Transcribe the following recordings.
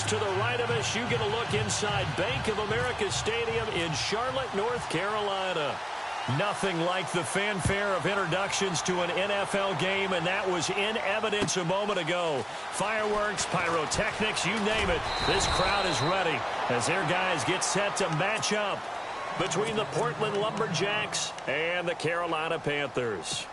Just to the right of us, you get a look inside Bank of America Stadium in Charlotte, North Carolina. Nothing like the fanfare of introductions to an NFL game, and that was in evidence a moment ago. Fireworks, pyrotechnics, you name it. This crowd is ready as their guys get set to match up between the Portland Lumberjacks and the Carolina Panthers.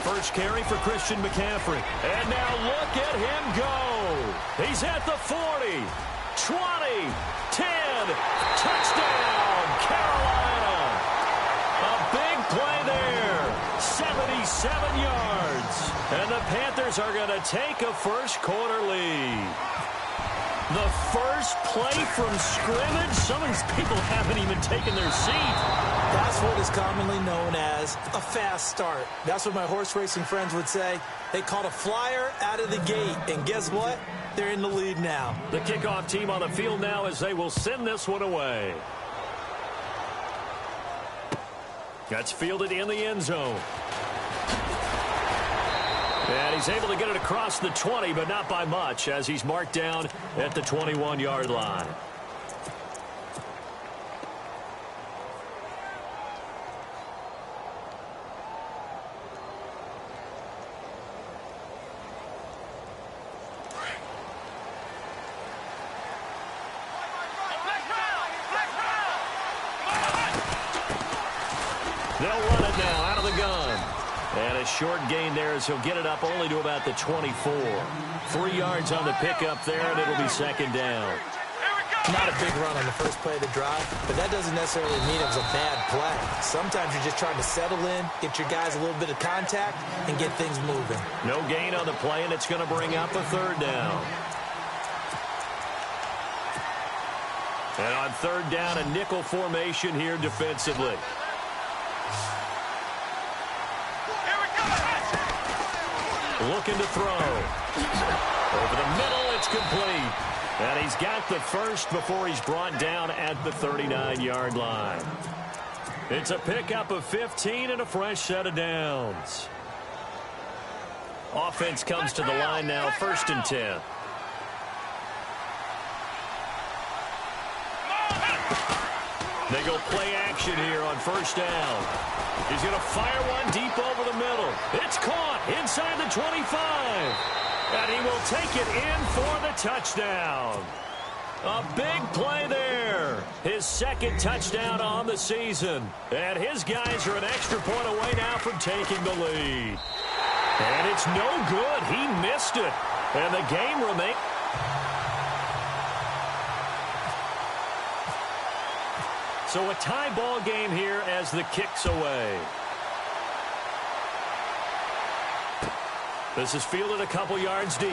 First carry for Christian McCaffrey. And now look at him go. He's at the 40, 20, 10, touchdown, Carolina. A big play there, 77 yards. And the Panthers are going to take a first quarter lead. The first play from scrimmage. Some of these people haven't even taken their seat. That's what is commonly known as a fast start. That's what my horse racing friends would say. They caught a flyer out of the gate, and guess what? They're in the lead now. The kickoff team on the field now as they will send this one away. That's fielded in the end zone. And he's able to get it across the 20, but not by much, as he's marked down at the 21-yard line. They'll run it now out of the gun. And a short gain there as he'll get it up only to about the 24. 3 yards on the pickup there, and it'll be second down. Not a big run on the first play of the drive, but that doesn't necessarily mean it was a bad play. Sometimes you're just trying to settle in, get your guys a little bit of contact, and get things moving. No gain on the play, and it's going to bring up a third down. And on third down, a nickel formation here defensively. Looking to throw. Over the middle, it's complete. And he's got the first before he's brought down at the 39-yard line. It's a pickup of 15 and a fresh set of downs. Offense comes to the line now, 1st and 10. They go play action here on first down. He's going to fire one deep over the middle. It's caught inside the 25. And he will take it in for the touchdown. A big play there. His second touchdown on the season. And his guys are an extra point away now from taking the lead. And it's no good. He missed it. And the game remains. So a tie ball game here as the kick's away. This is fielded a couple yards deep.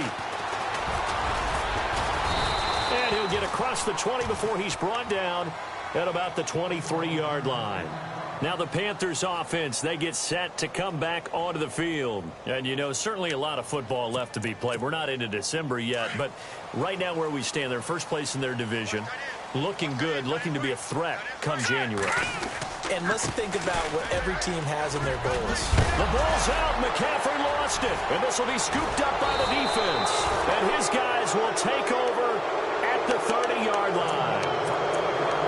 And he'll get across the 20 before he's brought down at about the 23-yard line. Now the Panthers offense, they get set to come back onto the field. And, you know, certainly a lot of football left to be played. We're not into December yet, but right now where we stand, they're first place in their division. Looking good, looking to be a threat come January. And let's think about what every team has in their goals. The ball's out. McCaffrey lost it. And this will be scooped up by the defense. And his guys will take over at the 30-yard line.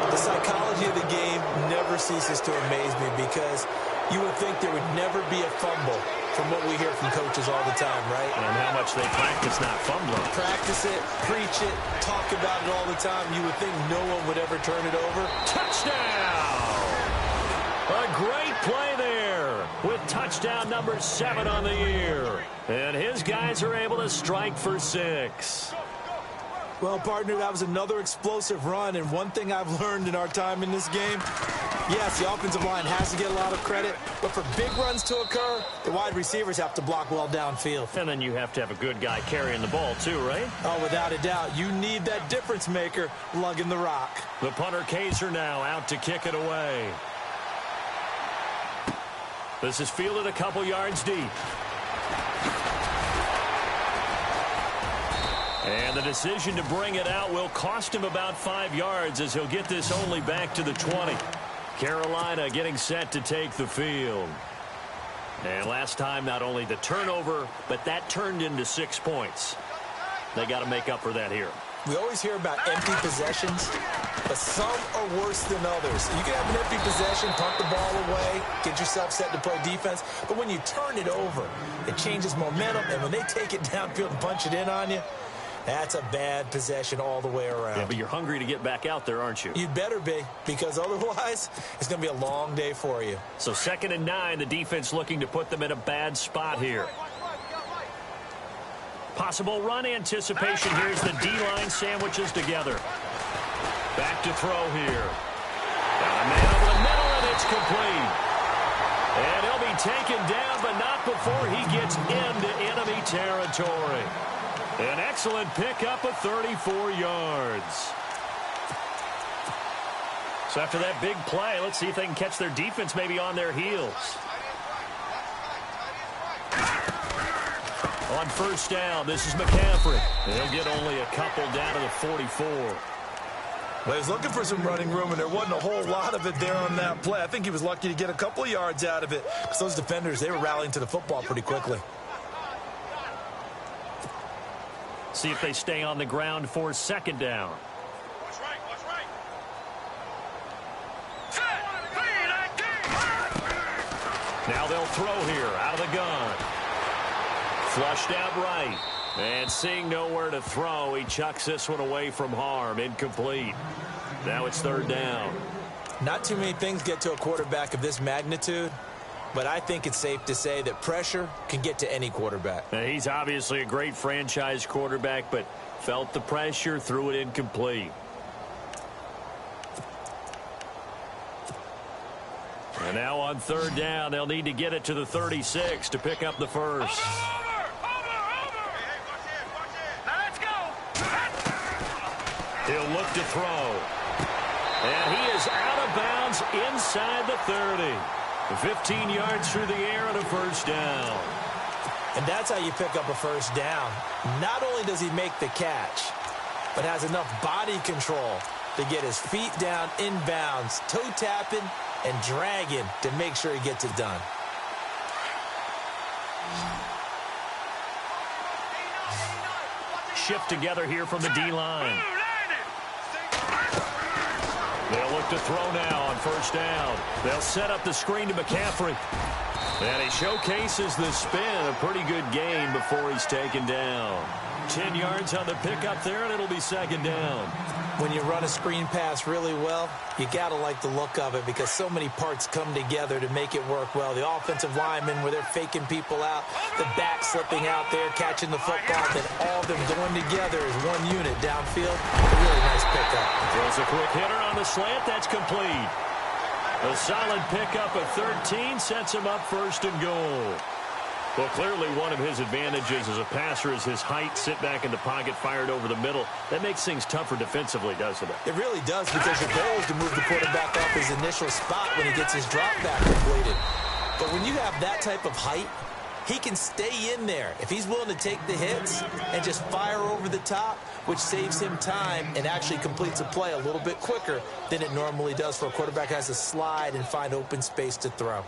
The psychology of the game never ceases to amaze me because you would think there would never be a fumble from what we hear from coaches all the time, right? And how much they practice not fumbling. Practice it, preach it, talk about it all the time. You would think no one would ever turn it over. Touchdown! A great play there with touchdown number 7 on the year. And his guys are able to strike for 6. Well, partner, that was another explosive run, and one thing I've learned in our time in this game, yes, the offensive line has to get a lot of credit, but for big runs to occur, the wide receivers have to block well downfield. And then you have to have a good guy carrying the ball too, right? Oh, without a doubt. You need that difference maker lugging the rock. The punter Kaiser now out to kick it away. This is fielded a couple yards deep. And the decision to bring it out will cost him about 5 yards as he'll get this only back to the 20. Carolina getting set to take the field. And last time, not only the turnover, but that turned into 6 points. They got to make up for that here. We always hear about empty possessions, but some are worse than others. You can have an empty possession, punt the ball away, get yourself set to play defense, but when you turn it over, it changes momentum, and when they take it downfield and punch it in on you, that's a bad possession all the way around. Yeah, but you're hungry to get back out there, aren't you? You'd better be, because otherwise, it's going to be a long day for you. So 2nd and 9, the defense looking to put them in a bad spot here. Possible run anticipation. Here's the D-line sandwiches together. Back to throw here. Got a man over the middle, and it's complete. And he'll be taken down, but not before he gets into enemy territory. An excellent pickup of 34 yards. So after that big play, let's see if they can catch their defense maybe on their heels. On 1st down, this is McCaffrey. He'll get only a couple down to the 44. Well, he was looking for some running room, and there wasn't a whole lot of it there on that play. I think he was lucky to get a couple of yards out of it, because those defenders, they were rallying to the football pretty quickly. See if they stay on the ground for 2nd down. Watch right. Now they'll throw here out of the gun. Flushed out right. And seeing nowhere to throw, he chucks this one away from harm. Incomplete. Now it's 3rd down. Not too many things get to a quarterback of this magnitude, but I think it's safe to say that pressure can get to any quarterback. Now, he's obviously a great franchise quarterback, but felt the pressure, threw it incomplete. And now on 3rd down, they'll need to get it to the 36 to pick up the first. He'll look to throw. And he is out of bounds inside the 30. 15 yards through the air and a 1st down. And that's how you pick up a 1st down. Not only does he make the catch, but has enough body control to get his feet down inbounds, toe tapping and dragging to make sure he gets it done. Shift together here from the D-line. They'll look to throw now on 1st down. They'll set up the screen to McCaffrey. And he showcases the spin. A pretty good game before he's taken down. 10 yards on the pickup there, and it'll be 2nd down. When you run a screen pass really well, you got to like the look of it because so many parts come together to make it work well. The offensive linemen, where they're faking people out, the back slipping out there, catching the football, then all of them going together as one unit downfield. A really nice pickup. Throws a quick hitter on the slant. That's complete. A solid pickup of 13 sets him up 1st and goal. Well, clearly one of his advantages as a passer is his height, sit back in the pocket, fired over the middle. That makes things tougher defensively, doesn't it? It really does, because your goal is to move the quarterback off his initial spot when he gets his drop back completed. But when you have that type of height, he can stay in there if he's willing to take the hits and just fire over the top, which saves him time and actually completes a play a little bit quicker than it normally does for a quarterback who has to slide and find open space to throw.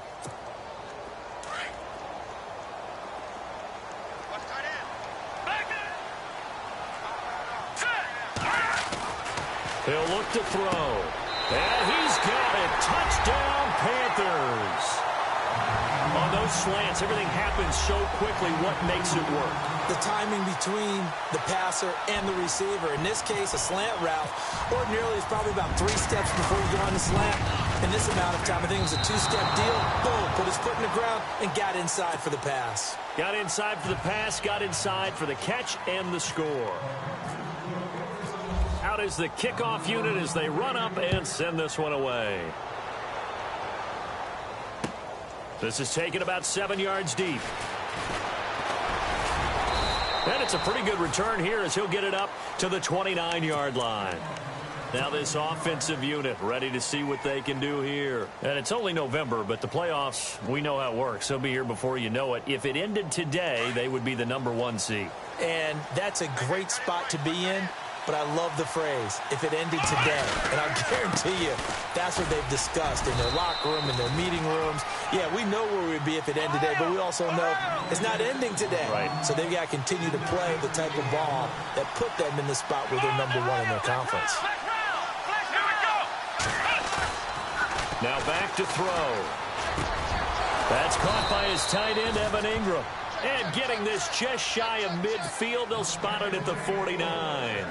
He'll look to throw. And he's got it. Touchdown, Panthers. On those slants, everything happens so quickly. What makes it work? The timing between the passer and the receiver. In this case, a slant route ordinarily is probably about 3 steps before you go on the slant. In this amount of time, I think it was a 2-step deal. Boom, put his foot in the ground and got inside for the pass. Got inside for the pass, got inside for the catch and the score. Out is the kickoff unit as they run up and send this one away. This is taken about 7 yards deep. And it's a pretty good return here as he'll get it up to the 29-yard line. Now this offensive unit ready to see what they can do here. And it's only November, but the playoffs, we know how it works. They'll be here before you know it. If it ended today, they would be the #1 seed. And that's a great spot to be in, but I love the phrase, if it ended today. And I guarantee you, that's what they've discussed in their locker room, in their meeting rooms. Yeah, we know where we'd be if it ended today, but we also know it's not ending today. Right. So they've got to continue to play the type of ball that put them in the spot where they're #1 in their conference. Now back to throw. That's caught by his tight end, Evan Ingram. And getting this just shy of midfield, they'll spot it at the 49.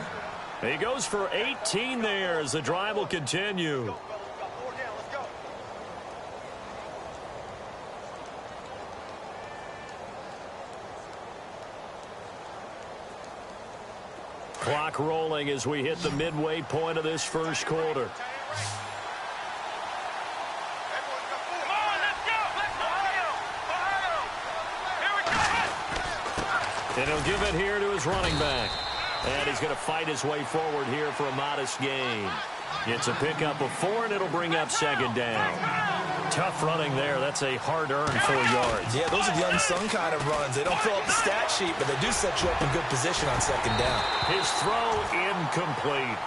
He goes for 18 there as the drive will continue. Clock rolling as we hit the midway point of this first quarter. And he'll give it here to his running back. And he's going to fight his way forward here for a modest gain. It's a pickup of 4, and it'll bring up second down. Tough running there. That's a hard-earned 4 yards. Yeah, those are the unsung kind of runs. They don't fill up the stat sheet, but they do set you up in good position on second down. His throw incomplete.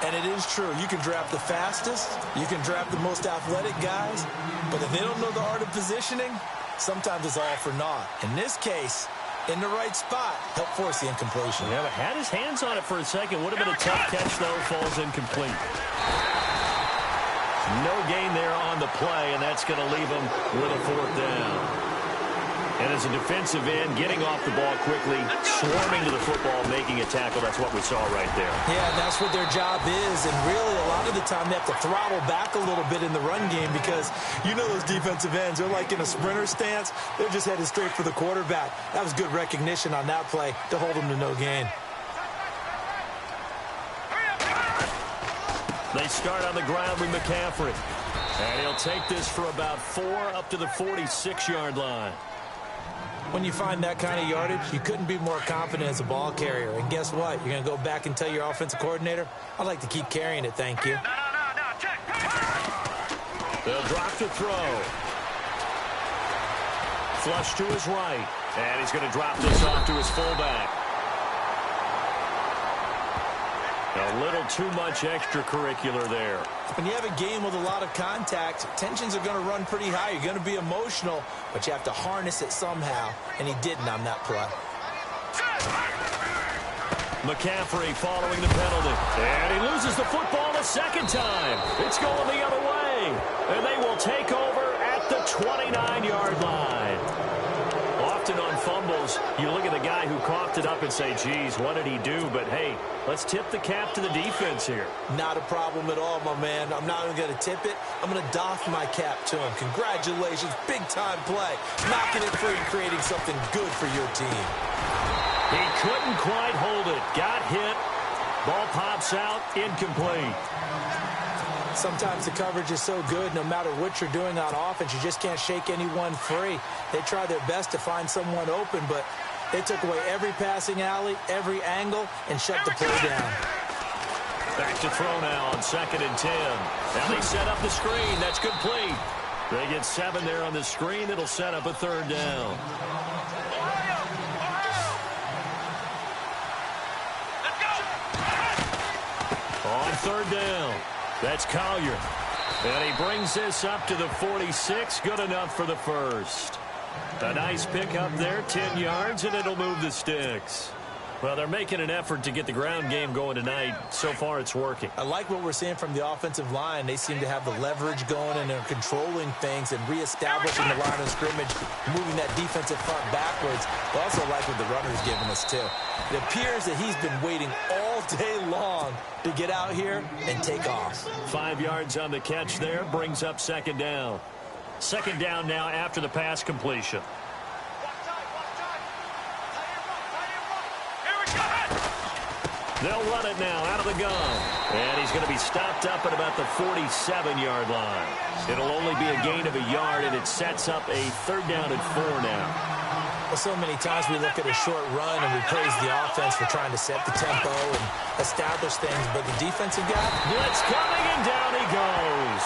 And it is true. You can draft the fastest. You can draft the most athletic guys. But if they don't know the art of positioning, sometimes it's all for naught. In this case, in the right spot, help force the incompletion. Yeah, but had his hands on it for a second. Would have been a tough catch, though. Falls incomplete. No gain there on the play, and that's going to leave him with a 4th down. And as a defensive end, getting off the ball quickly, swarming to the football, making a tackle, that's what we saw right there. Yeah, and that's what their job is. And really, a lot of the time, they have to throttle back a little bit in the run game because you know those defensive ends, they're like in a sprinter stance. They're just headed straight for the quarterback. That was good recognition on that play to hold them to no gain. They start on the ground with McCaffrey. And he'll take this for about 4 up to the 46-yard line. When you find that kind of yardage, you couldn't be more confident as a ball carrier. And guess what? You're going to go back and tell your offensive coordinator, I'd like to keep carrying it, thank you. They'll drop to throw. Flush to his right. And he's going to drop this off to his fullback. A little too much extracurricular there. When you have a game with a lot of contact, tensions are going to run pretty high. You're going to be emotional, but you have to harness it somehow, and he didn't on that play. McCaffrey following the penalty. And he loses the football a second time. It's going the other way. And they will take over at the 29-yard line. Often on fumbles, you look at the guy who coughed it up and say, geez, what did he do? But, hey, let's tip the cap to the defense here. Not a problem at all, my man. I'm not even going to tip it. I'm going to doff my cap to him. Congratulations. Big-time play. Knocking it free and creating something good for your team. He couldn't quite hold it. Got hit. Ball pops out. Incomplete. Sometimes the coverage is so good, no matter what you're doing on offense, you just can't shake anyone free. They try their best to find someone open, but they took away every passing alley, every angle, and shut the play down. Back to throw now on 2nd and 10. Now they set up the screen. That's complete. They get 7 there on the screen. It'll set up a 3rd down. On 3rd down. That's Collier. And he brings this up to the 46. Good enough for the first. A nice pickup there, 10 yards, and it'll move the sticks. Well, they're making an effort to get the ground game going tonight. So far, it's working. I like what we're seeing from the offensive line. They seem to have the leverage going, and they're controlling things and reestablishing the line of scrimmage, moving that defensive front backwards. I also like what the runner's giving us, too. It appears that he's been waiting all day long to get out here and take off. 5 yards on the catch there, brings up 2nd down. 2nd down now after the pass completion. They'll run it now out of the gun. And he's going to be stopped up at about the 47-yard line. It'll only be a gain of a yard, and it sets up a 3rd down and 4 now. Well, so many times we look at a short run and we praise the offense for trying to set the tempo and establish things, but the defensive guy? Blitz coming, and down he goes.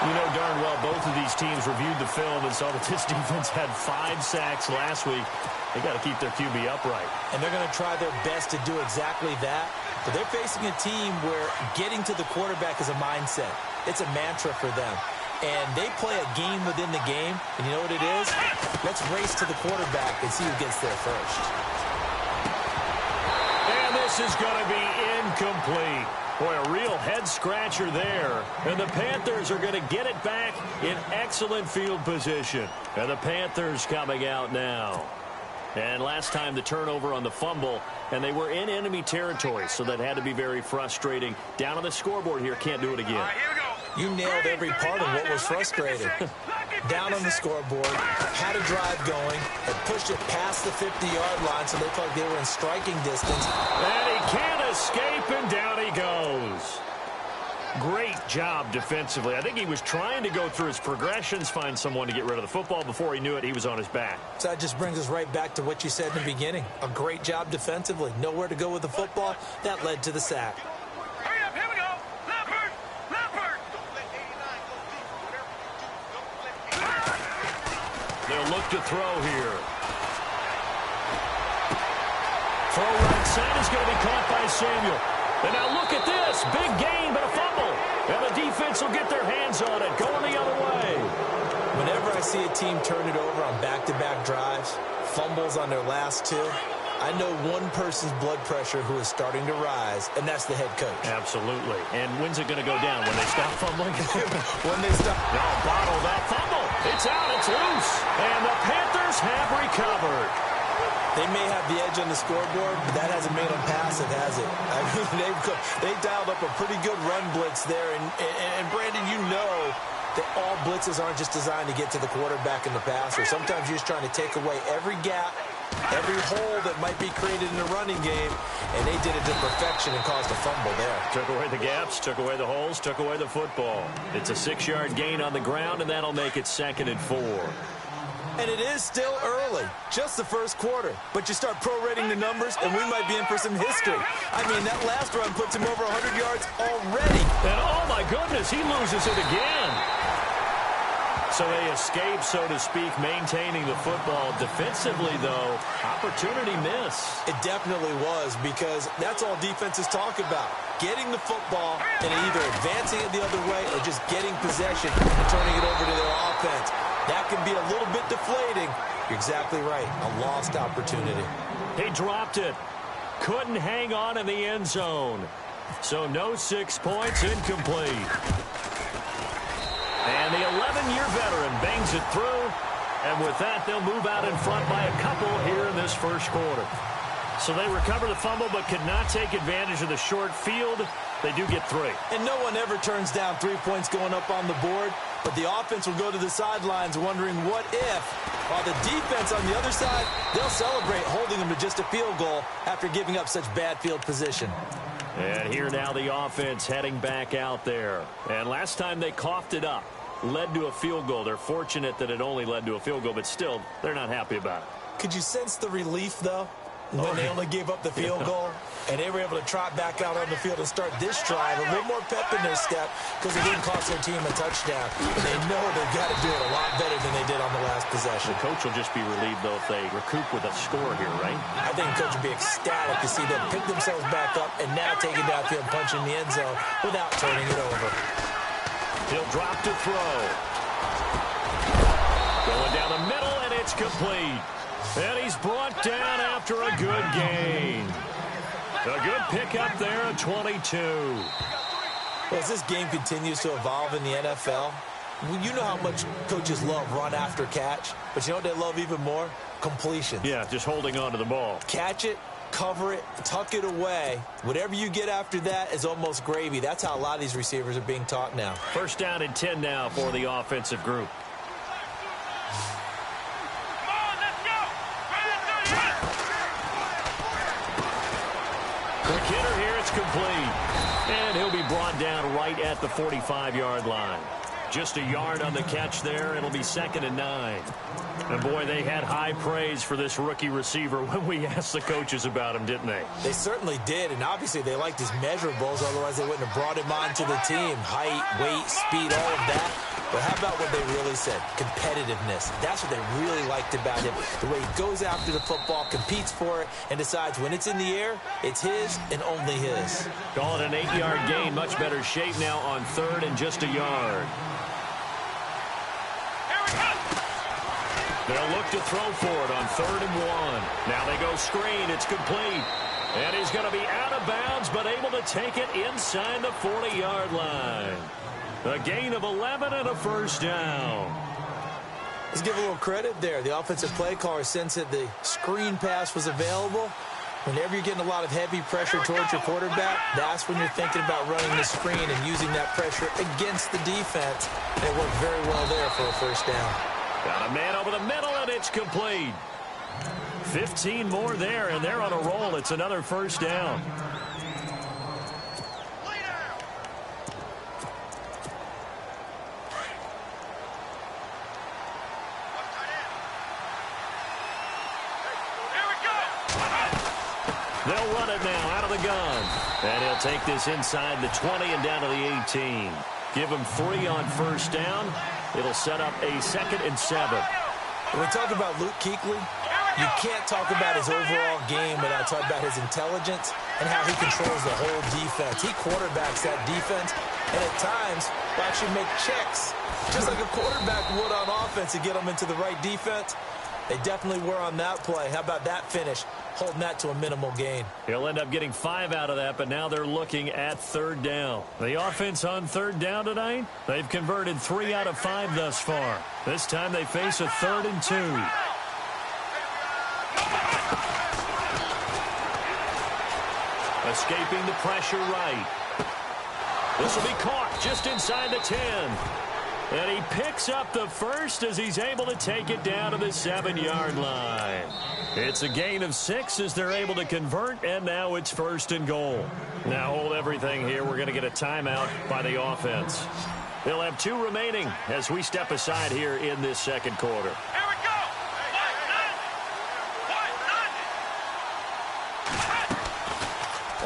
You know darn well both of these teams reviewed the film and saw that this defense had 5 sacks last week. They got to keep their QB upright. And they're going to try their best to do exactly that. But they're facing a team where getting to the quarterback is a mindset. It's a mantra for them. And they play a game within the game. And you know what it is? Let's race to the quarterback and see who gets there first. And this is going to be incomplete. Boy, a real head-scratcher there. And the Panthers are going to get it back in excellent field position. And the Panthers coming out now. And last time the turnover on the fumble, and they were in enemy territory, so that had to be very frustrating. Down on the scoreboard here, can't do it again. Here we go. You nailed every part of what was frustrating. Down on the scoreboard, had a drive going, and pushed it past the 50-yard line, so they felt like they were in striking distance. And he can't escape, and down he goes. Great job defensively. I think he was trying to go through his progressions, find someone to get rid of the football. Before he knew it, he was on his back. So that just brings us right back to what you said in the beginning. A great job defensively. Nowhere to go with the football. That led to the sack. Hurry up, here we go. Leopard, Leopard. They'll look to throw here. Throw right side is going to be caught by Samuel. And now look at this. Big gain, but a fumble. And the defense will get their hands on it, going the other way. Whenever I see a team turn it over on back-to-back drives, fumbles on their last 2, I know one person's blood pressure who is starting to rise, and that's the head coach. Absolutely. And when's it going to go down? When they stop fumbling? When they stop. No, bottled up. Fumble. It's out. It's loose. And the Panthers have recovered. They may have the edge on the scoreboard, but that hasn't made them pass it, has it? I mean, they dialed up a pretty good run blitz there. And Brandon, you know that all blitzes aren't just designed to get to the quarterback and the passer. Sometimes you're just trying to take away every gap, every hole that might be created in the running game, and they did it to perfection and caused a fumble there. Took away the gaps, took away the holes, took away the football. It's a 6-yard gain on the ground, and that'll make it 2nd and 4. And it is still early, just the first quarter. But you start prorating the numbers, and we might be in for some history. I mean, that last run puts him over 100 yards already. And, oh, my goodness, he loses it again. So they escape, so to speak, maintaining the football. Defensively, though, opportunity miss. It definitely was, because that's all defenses talk about. Getting the football and either advancing it the other way or just getting possession and turning it over to their offense. That can be a little bit deflating. You're exactly right. A lost opportunity. He dropped it. Couldn't hang on in the end zone. So no 6 points, incomplete. And the 11-year veteran bangs it through. And with that, they'll move out in front by a couple here in this first quarter. So they recover the fumble but could not take advantage of the short field. They do get 3. And no one ever turns down 3 points going up on the board. But the offense will go to the sidelines wondering what if. While the defense on the other side, they'll celebrate holding them to just a field goal after giving up such bad field position. And here now the offense heading back out there. And last time they coughed it up, led to a field goal. They're fortunate that it only led to a field goal, but still, they're not happy about it. Could you sense the relief, though, when they only gave up the field goal? And they were able to trot back out on the field and start this drive. A little more pep in their step because it didn't cost their team a touchdown. And they know they've got to do it a lot better than they did on the last possession. The coach will just be relieved, though, if they recoup with a score here, right? I think the coach will be ecstatic to see them pick themselves back up and now take it downfield, punch in the end zone without turning it over. He'll drop to throw. Going down the middle, and it's complete. And he's brought down after a good gain. A good pickup there at 22. Well, as this game continues to evolve in the NFL, you know how much coaches love run after catch, but you know what they love even more? Completions. Yeah, just holding on to the ball. Catch it, cover it, tuck it away. Whatever you get after that is almost gravy. That's how a lot of these receivers are being taught now. 1st down and 10 now for the offensive group. Quick hitter here, it's complete. And he'll be brought down right at the 45-yard line. Just a yard on the catch there. It'll be 2nd and 9. And, boy, they had high praise for this rookie receiver when we asked the coaches about him, didn't they? They certainly did, and obviously they liked his measurables. Otherwise, they wouldn't have brought him onto the team. Height, weight, speed, all of that. But how about what they really said? Competitiveness. That's what they really liked about him. The way he goes after the football, competes for it, and decides when it's in the air, it's his and only his. Call it an 8-yard gain. Much better shape now on 3rd and just a yard. They'll look to throw for it on 3rd and 1. Now they go screen. It's complete. And he's going to be out of bounds, but able to take it inside the 40-yard line. A gain of 11 and a first down. Let's give a little credit there. The offensive play caller sensed that the screen pass was available. Whenever you're getting a lot of heavy pressure towards your quarterback, that's when you're thinking about running the screen and using that pressure against the defense. And it worked very well there for a first down. Got a man over the middle, and it's complete. 15 more there, and they're on a roll. It's another first down. They'll run it now out of the gun. And he'll take this inside the 20 and down to the 18. Give him 3 on first down. It'll set up a 2nd and 7. When we talk about Luke Kuechly, you can't talk about his overall game without talking about his intelligence and how he controls the whole defense. He quarterbacks that defense, and at times will actually make checks, just like a quarterback would on offense to get them into the right defense. They definitely were on that play. How about that finish? Holding that to a minimal gain. He'll end up getting 5 out of that, but now they're looking at 3rd down. The offense on 3rd down tonight, they've converted 3 out of 5 thus far. This time they face a 3rd and 2. Escaping the pressure right. This will be caught just inside the 10. And he picks up the first as he's able to take it down to the 7-yard line. It's a gain of 6 as they're able to convert, and now it's 1st and goal. Now hold everything here. We're going to get a timeout by the offense. They'll have 2 remaining as we step aside here in this 2nd quarter. Here we go.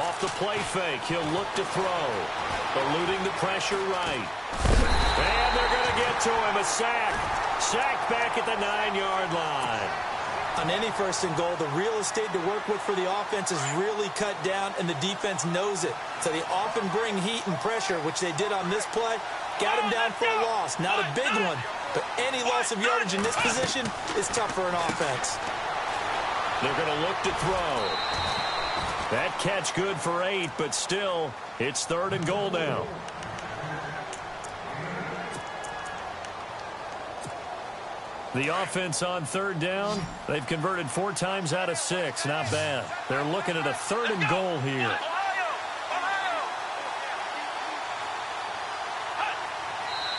Off the play fake, he'll look to throw. Eluding the pressure right. And they're going to get to him. A sack. Sack back at the 9-yard line. On any 1st and goal, the real estate to work with for the offense is really cut down, and the defense knows it. So they often bring heat and pressure, which they did on this play. Got him down for a loss. Not a big one, but any loss of yardage in this position is tough for an offense. They're going to look to throw. That catch good for 8, but still, it's 3rd and goal now. The offense on 3rd down, they've converted 4 times out of 6. Not bad. They're looking at a 3rd and goal here.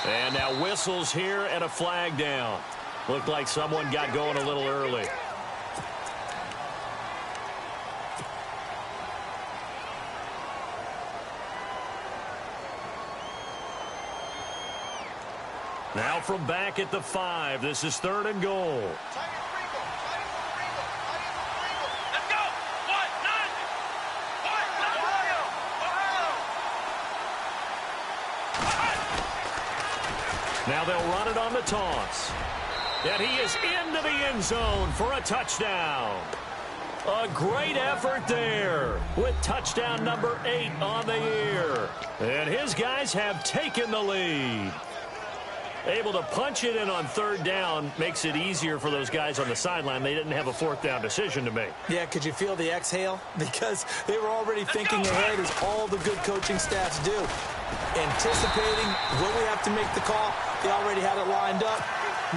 And now whistles here and a flag down. Looked like someone got going a little early. Now from back at the 5, this is 3rd and goal. Let's go. Now they'll run it on the toss. And he is into the end zone for a touchdown. A great effort there with touchdown number 8 on the year. And his guys have taken the lead. Able to punch it in on 3rd down makes it easier for those guys on the sideline. They didn't have a 4th down decision to make. Yeah, could you feel the exhale? Because they were already thinking ahead, as all the good coaching staffs do. Anticipating when we have to make the call, they already had it lined up.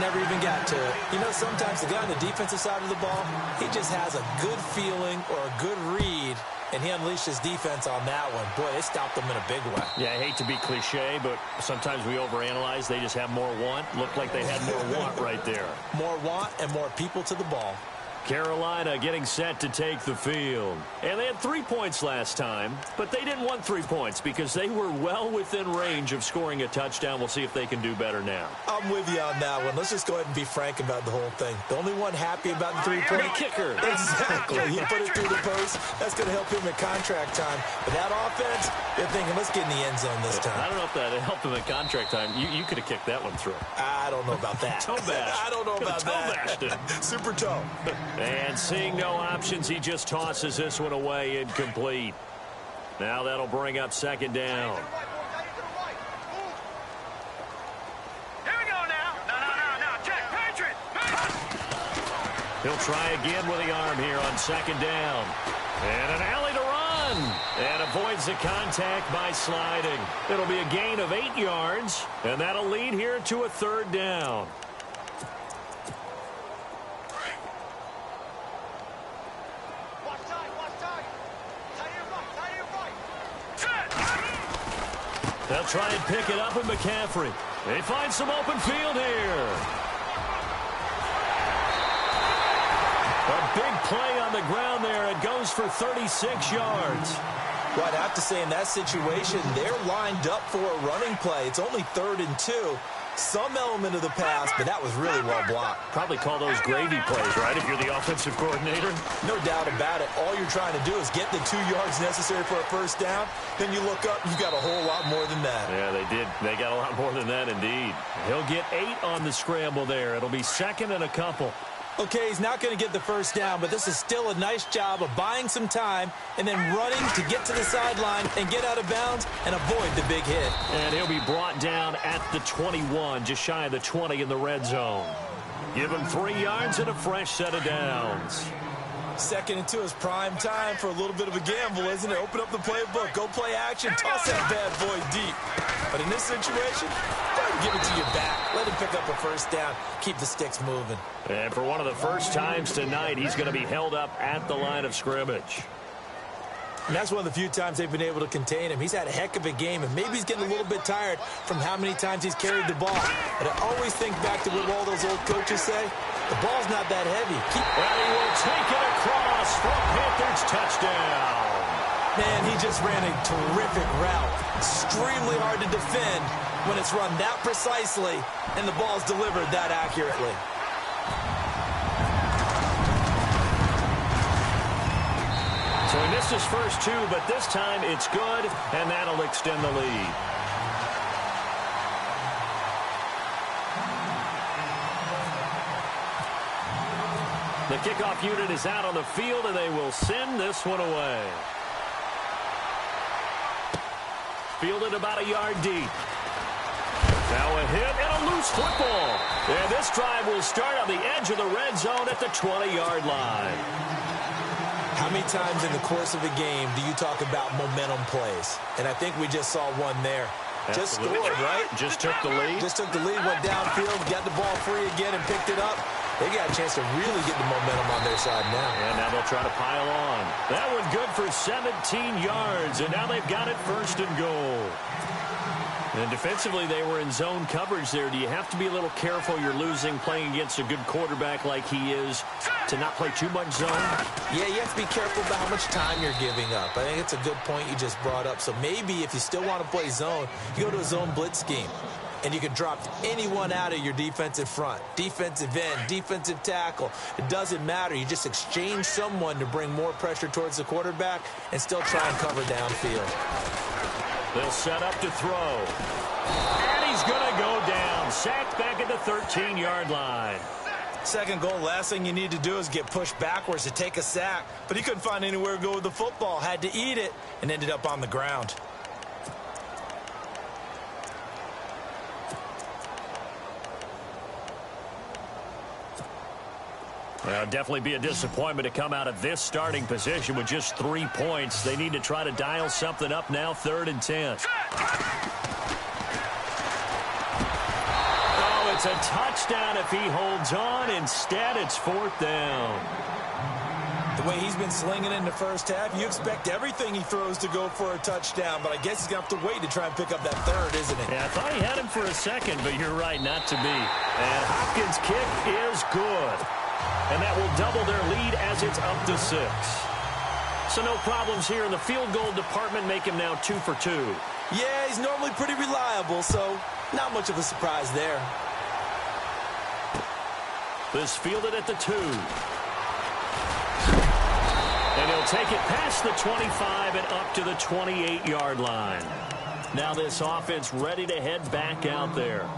Never even got to it. You know, sometimes the guy on the defensive side of the ball, he just has a good feeling or a good read, and he unleashed his defense on that one. Boy, it stopped them in a big way. Yeah, I hate to be cliche, but sometimes we overanalyze. They just have more want. Looked like they had more want right there. More want and more people to the ball. Carolina getting set to take the field. And they had 3 points last time, but they didn't want 3 points because they were well within range of scoring a touchdown. We'll see if they can do better now. I'm with you on that one. Let's just go ahead and be frank about the whole thing. The only one happy about the 3-point kicker. Exactly. He put it through the post. That's going to help him at contract time. But that offense, they're thinking, let's get in the end zone this time. I don't know if that helped him at contract time. You could have kicked that one through. I don't know about that. Toe bash. I don't know about that. Toe bashed. Super toe. And seeing no options, he just tosses this one away incomplete. Now that'll bring up second down. Here we go now. No. Check. Patriot. He'll try again with the arm here on second down. And an alley to run. And avoids the contact by sliding. It'll be a gain of 8 yards. And that'll lead here to a third down. They'll try and pick it up with McCaffrey. They find some open field here. A big play on the ground there. It goes for 36 yards. Well, I'd have to say in that situation, they're lined up for a running play. It's only 3rd and 2. Some element of the pass, but that was really well blocked. Probably call those gravy plays, right, if you're the offensive coordinator? No doubt about it. All you're trying to do is get the 2 yards necessary for a first down. Then you look up, you got a whole lot more than that. Yeah, they did. They got a lot more than that, indeed. He'll get 8 on the scramble there. It'll be second and a couple. Okay, he's not going to get the first down, but this is still a nice job of buying some time and then running to get to the sideline and get out of bounds and avoid the big hit. And he'll be brought down at the 21, just shy of the 20 in the red zone. Give him 3 yards and a fresh set of downs. 2nd and 2 is prime time for a little bit of a gamble, isn't it? Open up the playbook, go play action, toss that bad boy deep. But in this situation, go ahead and give it to your back. Let him pick up a first down, keep the sticks moving. And for one of the first times tonight, he's going to be held up at the line of scrimmage. And that's one of the few times they've been able to contain him. He's had a heck of a game, and maybe he's getting a little bit tired from how many times he's carried the ball. But I always think back to what all those old coaches say. The ball's not that heavy. And he will take it across for Panthers touchdown. Man, he just ran a terrific route. Extremely hard to defend when it's run that precisely and the ball's delivered that accurately. So he missed his first 2, but this time it's good, and that'll extend the lead. The kickoff unit is out on the field, and they will send this one away. Fielded about a yard deep. Now a hit and a loose football. And this drive will start on the edge of the red zone at the 20-yard line. How many times in the course of a game do you talk about momentum plays? And I think we just saw one there. Just Absolutely. scored, right? Just took the lead. Just took the lead, went downfield, got the ball free again, and picked it up. They got a chance to really get the momentum on their side now. And now they'll try to pile on. That one good for 17 yards, and now they've got it 1st and goal. And defensively, they were in zone coverage there. Do you have to be a little careful? You're losing playing against a good quarterback like he is to not play too much zone? Yeah, you have to be careful about how much time you're giving up. I think it's a good point you just brought up. So maybe if you still want to play zone, you go to a zone blitz scheme. And you can drop anyone out of your defensive front, defensive end, defensive tackle. It doesn't matter. You just exchange someone to bring more pressure towards the quarterback and still try and cover downfield. They'll set up to throw. And he's going to go down. Sacked back at the 13-yard line. 2nd goal, last thing you need to do is get pushed backwards to take a sack. But he couldn't find anywhere to go with the football. Had to eat it and ended up on the ground. Well, definitely be a disappointment to come out of this starting position with just 3 points. They need to try to dial something up now, 3rd and 10. Oh, it's a touchdown if he holds on. Instead, it's 4th down. The way he's been slinging in the first half, you expect everything he throws to go for a touchdown, but I guess he's going to have to wait to try and pick up that 3rd, isn't it? Yeah, I thought he had him for a second, but you're right, not to be. And Hopkins' kick is good. And that will double their lead as it's up to 6. So no problems here in the field goal department, make him now 2 for 2. Yeah, he's normally pretty reliable, so not much of a surprise there. This fielded at the 2. And he'll take it past the 25 and up to the 28-yard line. Now this offense ready to head back out there.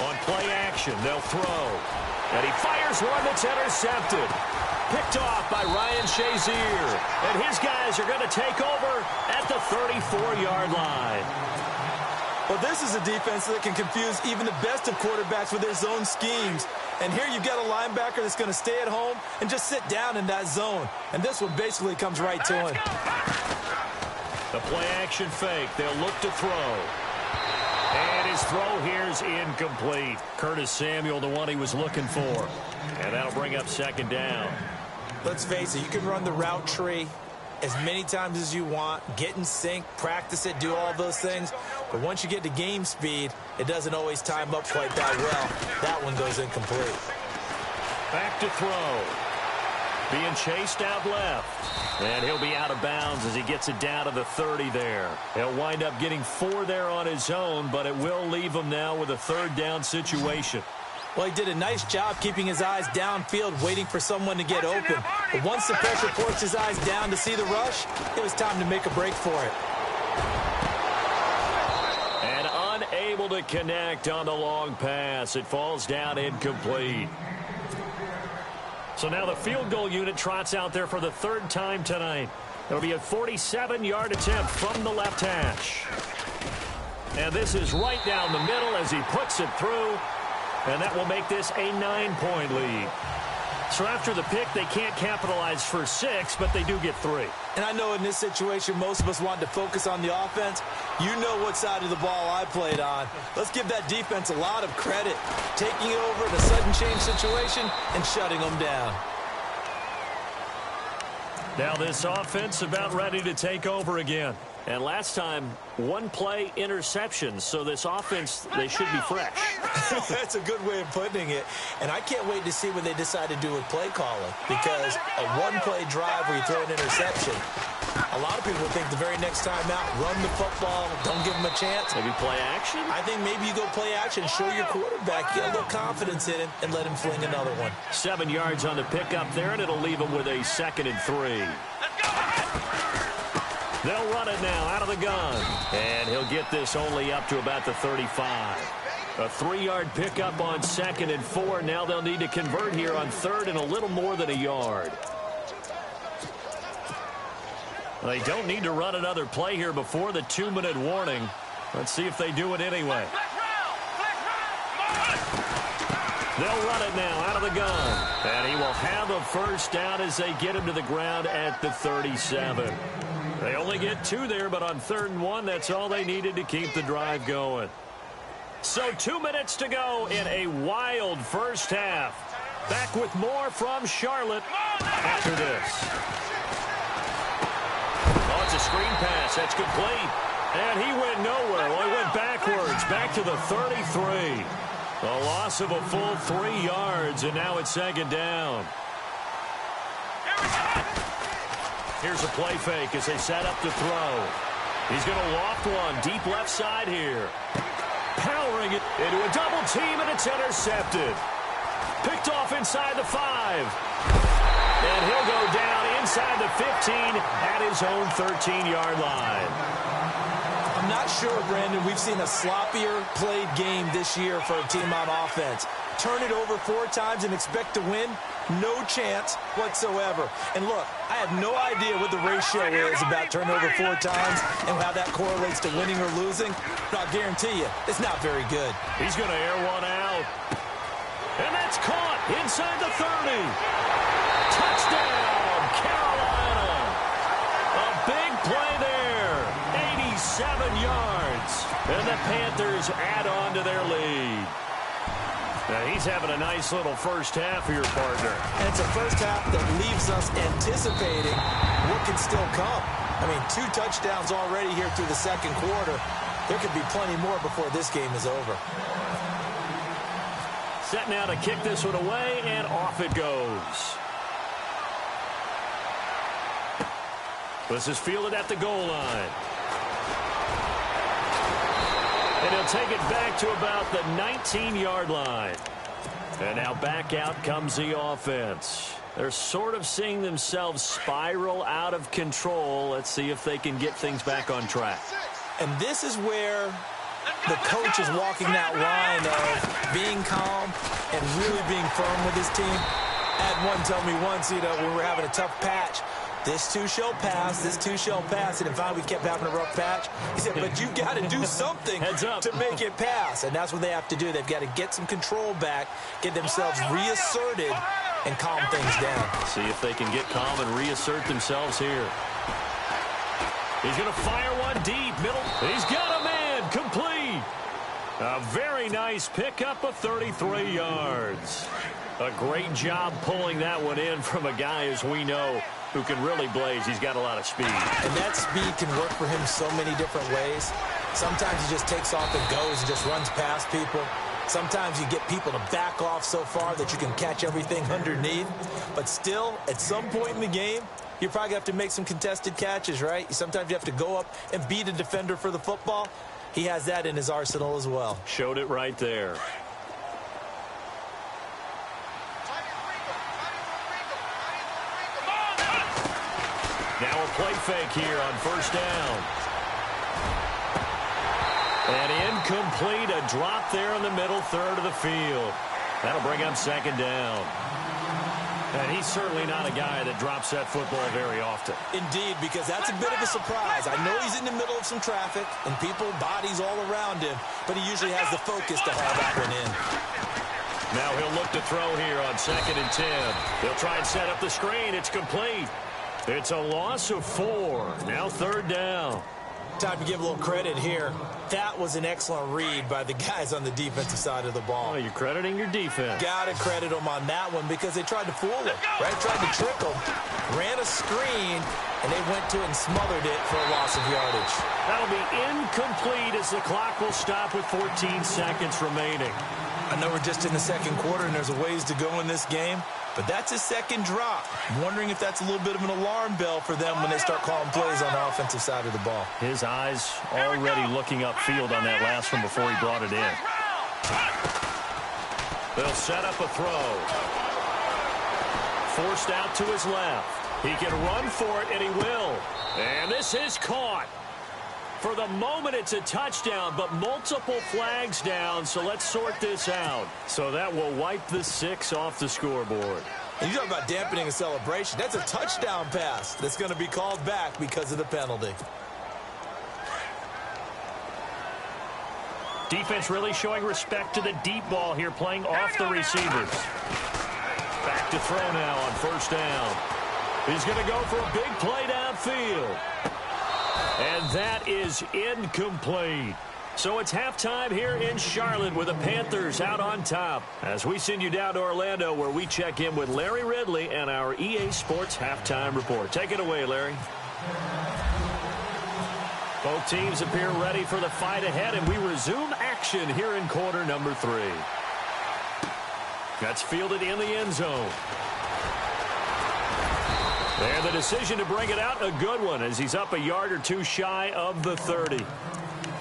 On play action, they'll throw. And he fires one that's intercepted. Picked off by Ryan Shazier. And his guys are going to take over at the 34-yard line. Well, this is a defense that can confuse even the best of quarterbacks with their zone schemes. And here you've got a linebacker that's going to stay at home and just sit down in that zone. And this one basically comes right to him. The play action fake. They'll look to throw. And his throw here is incomplete. Curtis Samuel, the one he was looking for. And that'll bring up second down. Let's face it, you can run the route tree as many times as you want, get in sync, practice it, do all those things. But once you get to game speed, it doesn't always time up quite that well. That one goes incomplete. Back to throw. Being chased out left. And he'll be out of bounds as he gets it down to the 30 there. He'll wind up getting 4 there on his own, but it will leave him now with a third down situation. Well, he did a nice job keeping his eyes downfield, waiting for someone to get open. But once the pressure forced his eyes down to see the rush, it was time to make a break for it. And unable to connect on the long pass. It falls down incomplete. So now the field goal unit trots out there for the third time tonight. It'll be a 47-yard attempt from the left hash. And this is right down the middle as he puts it through. And that will make this a 9-point lead. So after the pick, they can't capitalize for 6, but they do get 3. And I know in this situation, most of us want to focus on the offense. You know what side of the ball I played on. Let's give that defense a lot of credit. Taking it over in a sudden change situation and shutting them down. Now this offense about ready to take over again. And last time, 1 play interception. So this offense, they should be fresh. That's a good way of putting it. And I can't wait to see what they decide to do with play calling. Because a 1-play drive where you throw an interception, a lot of people think the very next time out, run the football, don't give them a chance. Maybe play action? I think maybe you go play action, show your quarterback, get a little confidence in him, and let him fling another one. 7 yards on the pickup there, and it'll leave him with a 2nd and 3. They'll run it now out of the gun. And he'll get this only up to about the 35. A 3-yard pickup on 2nd and 4. Now they'll need to convert here on 3rd and a little more than a yard. They don't need to run another play here before the 2-minute warning. Let's see if they do it anyway. They'll run it now out of the gun. And he will have a first down as they get him to the ground at the 37. They only get 2 there, but on 3rd and 1, that's all they needed to keep the drive going. So 2 minutes to go in a wild first half. Back with more from Charlotte after this. Oh, it's a screen pass. That's complete. And he went nowhere. Well, he went backwards, back to the 33. A loss of a full 3 yards, and now it's 2nd down. Here's a play fake as they set up to throw. He's going to loft one deep left side here. Powering it into a double team, and it's intercepted. Picked off inside the 5. And he'll go down inside the 15 at his own 13-yard line. I'm not sure, Brandon, we've seen a sloppier played game this year for a team on offense. Turn it over 4 times and expect to win? No chance whatsoever. And look, I have no idea what the ratio is about turnover 4 times and how that correlates to winning or losing. But I'll guarantee you, it's not very good. He's going to air one out. And that's caught inside the 30. Touchdown, Carolina. A big play there. 87 yards. And the Panthers add on to their lead. Now he's having a nice little first half here, partner. And it's a first half that leaves us anticipating what can still come. I mean, 2 touchdowns already here through the second quarter. There could be plenty more before this game is over. Set now to kick this one away, and off it goes. This is fielded at the goal line. And he'll take it back to about the 19-yard line. And now back out comes the offense. They're sort of seeing themselves spiral out of control. Let's see if they can get things back on track. And this is where the coach is walking that line of being calm and really being firm with his team. I had one tell me once, when we were having a tough patch, this too shall pass, this too shall pass. And finally we kept having a rough patch. He said, but you got to do something to make it pass. And that's what they have to do. They've got to get some control back, get themselves reasserted, and calm things down. See if they can get calm and reassert themselves here. He's going to fire one deep, middle. He's got a man, complete. A very nice pickup of 33 yards. A great job pulling that one in from a guy, as we know, who can really blaze. He's got a lot of speed. And that speed can work for him so many different ways. Sometimes he just takes off and goes and just runs past people. Sometimes you get people to back off so far that you can catch everything underneath. But still, at some point in the game, you probably have to make some contested catches, right? Sometimes you have to go up and beat a defender for the football. He has that in his arsenal as well. Showed it right there. Now a play fake here on first down. And incomplete, a drop there in the middle third of the field. That'll bring up second down. And he's certainly not a guy that drops that football very often. Indeed, because that's a bit of a surprise. I know he's in the middle of some traffic and people, bodies all around him, but he usually has the focus to haul that one in. Now he'll look to throw here on 2nd and 10. They'll try and set up the screen. It's complete. It's a loss of 4. Now 3rd down. Time to give a little credit here. That was an excellent read by the guys on the defensive side of the ball. Oh, you're crediting your defense. Got to credit them on that one because they tried to fool him, right? Tried to trick him, ran a screen, and they went to it and smothered it for a loss of yardage. That'll be incomplete as the clock will stop with 14 seconds remaining. I know we're just in the second quarter and there's a ways to go in this game, but that's a second drop. I'm wondering if that's a little bit of an alarm bell for them when they start calling plays on the offensive side of the ball. His eyes already looking upfield on that last one before he brought it in. They'll set up a throw. Forced out to his left. He can run for it, and he will. And this is caught. For the moment, it's a touchdown, but multiple flags down, so let's sort this out. So that will wipe the 6 off the scoreboard. And you talk about dampening a celebration. That's a touchdown pass that's going to be called back because of the penalty. Defense really showing respect to the deep ball here, playing off the receivers. Back to throw now on first down. He's going to go for a big play downfield. And that is incomplete. So it's halftime here in Charlotte with the Panthers out on top. As we send you down to Orlando where we check in with Larry Ridley and our EA Sports Halftime Report. Take it away, Larry. Both teams appear ready for the fight ahead, and we resume action here in quarter number 3. That's fielded in the end zone. And the decision to bring it out, a good one, as he's up a yard or two shy of the 30.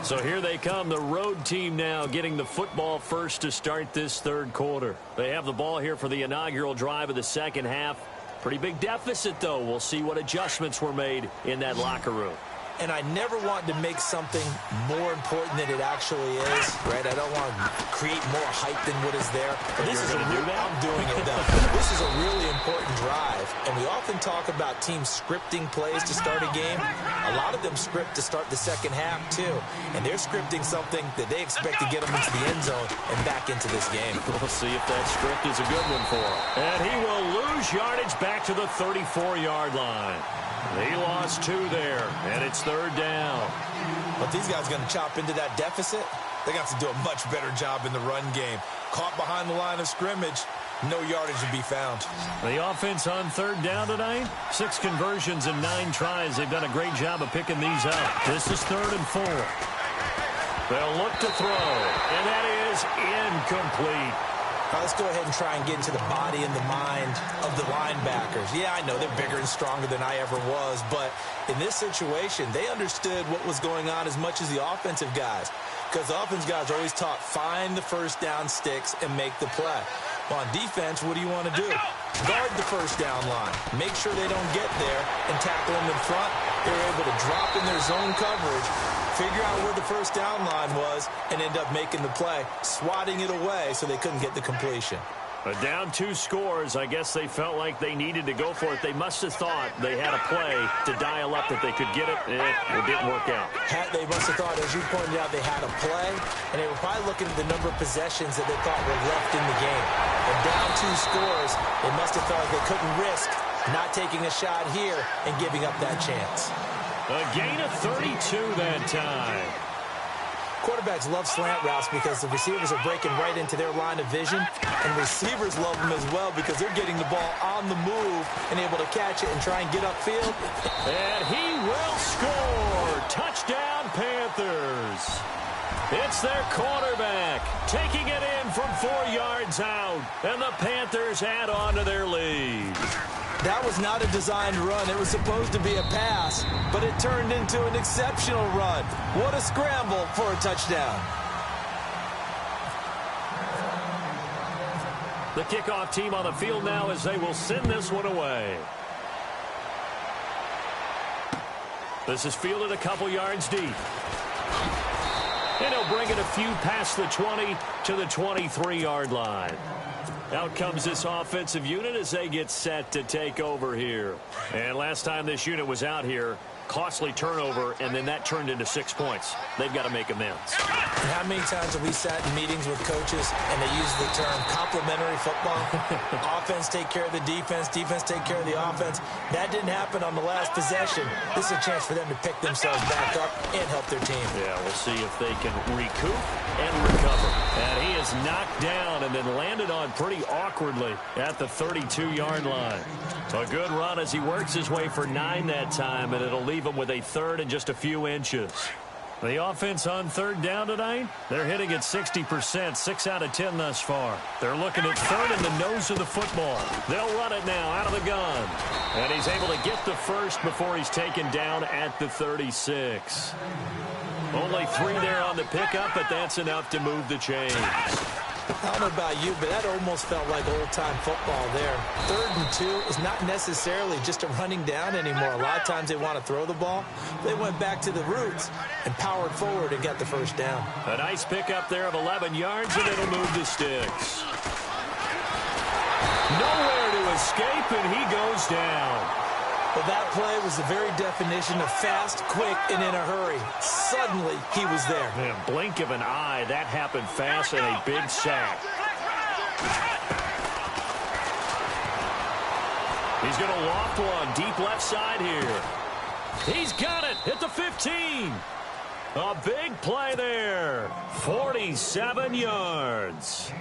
So here they come, the road team now getting the football first to start this third quarter. They have the ball here for the inaugural drive of the second half. Pretty big deficit, though. We'll see what adjustments were made in that locker room. And I never want to make something more important than it actually is, right? I don't want to create more hype than what is there. But this is I'm doing it, though. This is a really important drive. And we often talk about teams scripting plays to start a game. A lot of them script to start the second half, too. And they're scripting something that they expect to get them into the end zone and back into this game. We'll see if that script is a good one for him. And he will lose yardage back to the 34-yard line. He lost 2 there, and it's third down. But these guys going to chop into that deficit? They got to do a much better job in the run game. Caught behind the line of scrimmage, no yardage to be found. The offense on third down tonight, 6 conversions and 9 tries. They've done a great job of picking these up. This is 3rd and 4. They'll look to throw, and that is incomplete. Now let's go ahead and try and get into the body and the mind of the linebackers. Yeah, I know they're bigger and stronger than I ever was, but in this situation, they understood what was going on as much as the offensive guys. Because the offensive guys are always taught, find the first down sticks and make the play. Well, on defense, what do you want to do? Guard the first down line. Make sure they don't get there and tackle them in front. They were able to drop in their zone coverage, figure out where the first down line was, and end up making the play, swatting it away so they couldn't get the completion. But down 2 scores, I guess they felt like they needed to go for it. They must have thought they had a play to dial up that they could get it. It didn't work out. They must have thought, as you pointed out, they had a play, and they were probably looking at the number of possessions that they thought were left in the game. And down 2 scores, they must have felt like they couldn't risk not taking a shot here and giving up that chance. A gain of 32 that time. Quarterbacks love slant routes because the receivers are breaking right into their line of vision, and receivers love them as well because they're getting the ball on the move and able to catch it and try and get upfield. And he will score. Touchdown, Panthers. It's their quarterback taking it in from 4 yards out, and the Panthers add on to their lead. That was not a designed run. It was supposed to be a pass, but it turned into an exceptional run. What a scramble for a touchdown. The kickoff team on the field now as they will send this one away. This is fielded a couple yards deep. And he'll bring it a few past the 20 to the 23-yard line. Out comes this offensive unit as they get set to take over here. And last time this unit was out here, costly turnover, and then that turned into 6 points. They've got to make amends. And how many times have we sat in meetings with coaches and they use the term complementary football? Offense take care of the defense, defense take care of the offense. That didn't happen on the last possession. This is a chance for them to pick themselves back up and help their team. Yeah, we'll see if they can recoup and recover. And he is knocked down and then landed on pretty awkwardly at the 32-yard line. A good run as he works his way for 9 that time, and it'll leave him with a 3rd and just a few inches. The offense on third down tonight, they're hitting at 60%, 6 out of 10 thus far. They're looking at 3rd in the nose of the football. They'll run it now out of the gun. And he's able to get the first before he's taken down at the 36. Only 3 there on the pickup, but that's enough to move the chains. I don't know about you, but that almost felt like old-time football there. 3rd and 2 is not necessarily just a running down anymore. A lot of times they want to throw the ball. They went back to the roots and powered forward and got the first down. A nice pickup there of 11 yards, and it'll move the sticks. Nowhere to escape, and he goes down. Well, that play was the very definition of fast, quick, and in a hurry. Suddenly, he was there. Man, blink of an eye, that happened fast and a big sack. He's going to loft one deep left side here. He's got it at the 15. A big play there. 47 yards.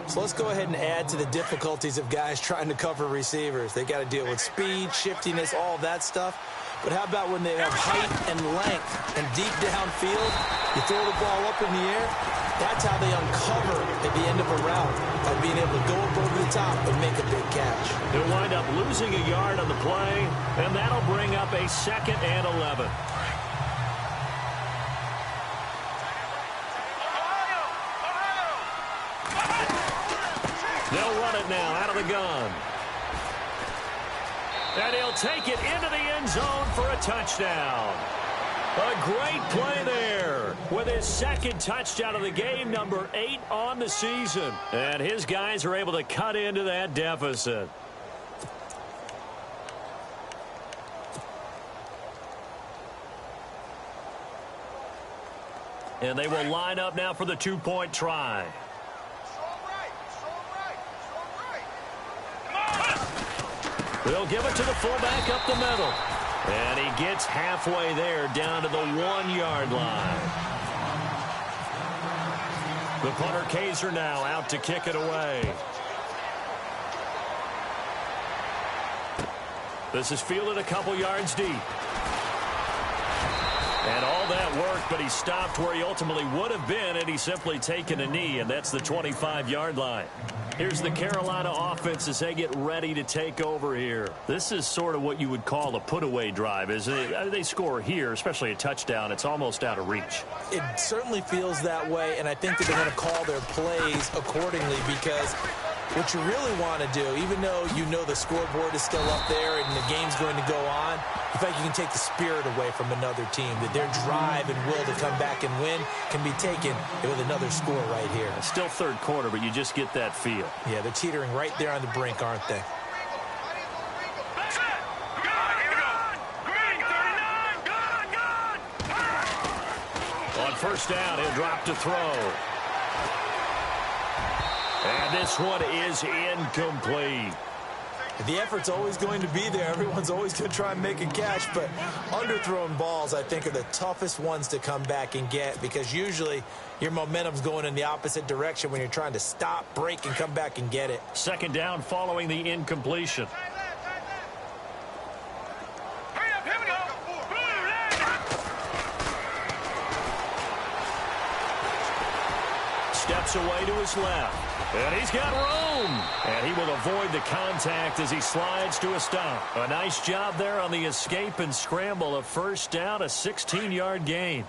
So let's go ahead and add to the difficulties of guys trying to cover receivers. They got to deal with speed, shiftiness, all that stuff. But how about when they have height and length and deep downfield? You throw the ball up in the air. That's how they uncover at the end of a route, by being able to go up over the top and make a big catch. They'll wind up losing a yard on the play, and that'll bring up a 2nd and 11. They'll run it now out of the gun. And he'll take it into the end zone for a touchdown. A great play there with his 2nd touchdown of the game, number 8 on the season. And his guys are able to cut into that deficit. And they will line up now for the 2-point try. They'll give it to the fullback up the middle. And he gets halfway there down to the 1-yard line. The punter Kaiser now out to kick it away. This is fielded a couple yards deep. And all that work, but he stopped where he ultimately would have been had he simply taken a knee, and that's the 25-yard line. Here's the Carolina offense as they get ready to take over here. This is sort of what you would call a put-away drive, isn't it? They score here, especially a touchdown. It's almost out of reach. It certainly feels that way, and I think that they're going to call their plays accordingly because what you really want to do, even though you know the scoreboard is still up there and the game's going to go on, in fact, you can take the spirit away from another team, that their drive and will to come back and win can be taken with another score right here. Still third quarter, but you just get that feel. Yeah, they're teetering right there on the brink, aren't they? On first down, he'll drop to throw. And this one is incomplete. The effort's always going to be there. Everyone's always going to try and make a catch, but underthrown balls, I think, are the toughest ones to come back and get because usually your momentum's going in the opposite direction when you're trying to stop, break, and come back and get it. Second down following the incompletion. Steps away to his left. And he's got room. And he will avoid the contact as he slides to a stop. A nice job there on the escape and scramble. A first down, a 16-yard gain.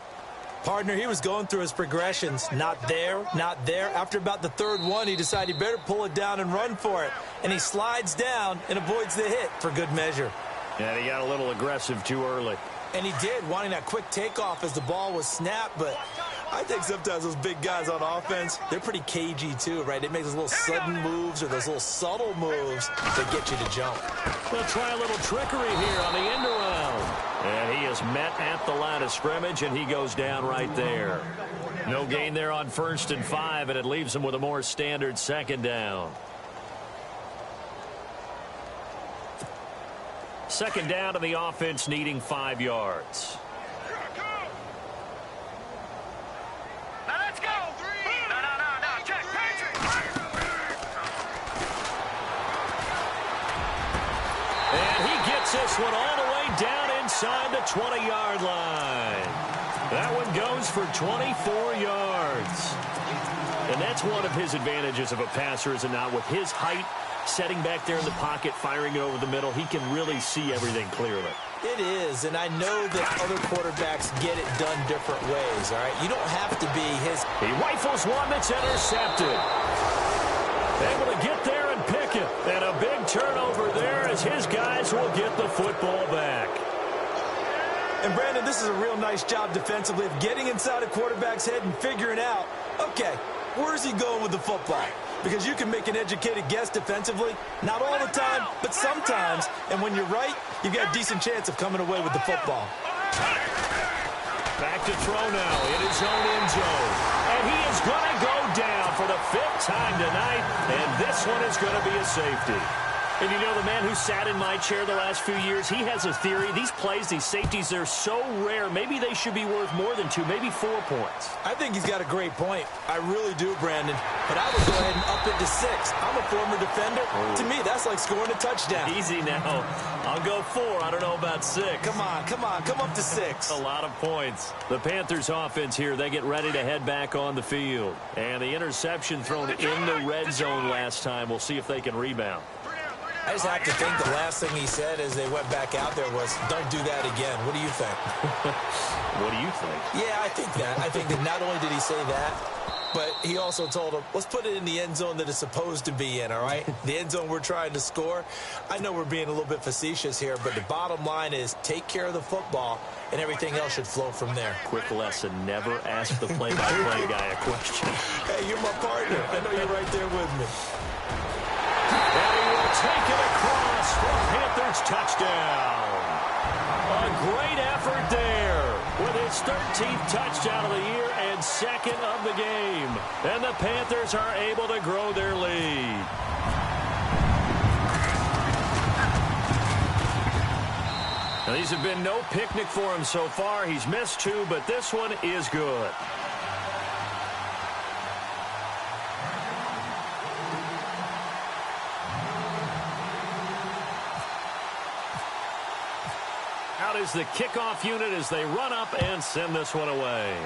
Partner, he was going through his progressions. Not there, not there. After about the third one, he decided he better pull it down and run for it. And he slides down and avoids the hit for good measure. And he got a little aggressive too early. And he did, wanting that quick takeoff as the ball was snapped, but I think sometimes those big guys on offense, they're pretty cagey too, right? They make those little sudden moves or those little subtle moves that get you to jump. They'll try a little trickery here on the end around. And he is met at the line of scrimmage, and he goes down right there. No gain there on 1st and 5, and it leaves him with a more standard second down. Second down to the offense needing 5 yards. Now let's go. No. Check. Patrick. And he gets this one all the way down inside the 20-yard line. That one goes for 24 yards. And that's one of his advantages of a passer, is it not? With his height, setting back there in the pocket, firing it over the middle, he can really see everything clearly. It is, and I know that other quarterbacks get it done different ways, all right? You don't have to be his. He rifles one that's intercepted. Able to get there and pick it. And a big turnover there as his guys will get the football back. And, Brandon, this is a real nice job defensively of getting inside a quarterback's head and figuring out, okay, where's he going with the football? Because you can make an educated guess defensively, not all the time, but sometimes. And when you're right, you've got a decent chance of coming away with the football. Back to throw now in his own end zone. And he is going to go down for the 5th time tonight. And this one is going to be a safety. And you know, the man who sat in my chair the last few years, he has a theory. These plays, these safeties, they're so rare. Maybe they should be worth more than 2, maybe 4 points. I think he's got a great point. I really do, Brandon. But I would go ahead and up it to 6. I'm a former defender. To me, that's like scoring a touchdown. Easy now. I'll go 4. I don't know about 6. Come on. Come up to 6. A lot of points. The Panthers offense here, they get ready to head back on the field. And the interception thrown in the red zone last time. We'll see if they can rebound. I just have to think the last thing he said as they went back out there was, don't do that again. What do you think? What do you think? Yeah, I think that. I think that not only did he say that, but he also told him, let's put it in the end zone that it's supposed to be in, all right? The end zone we're trying to score. I know we're being a little bit facetious here, but the bottom line is take care of the football, and everything else should flow from there. Quick lesson, never ask the play-by-play guy a question. Hey, you're my partner. I know you're right there with me. And he will take it across for a Panthers touchdown. A great effort there with his 13th touchdown of the year and 2nd of the game. And the Panthers are able to grow their lead. Now, these have been no picnic for him so far. He's missed 2, but this one is good. out is the kickoff unit as they run up and send this one away.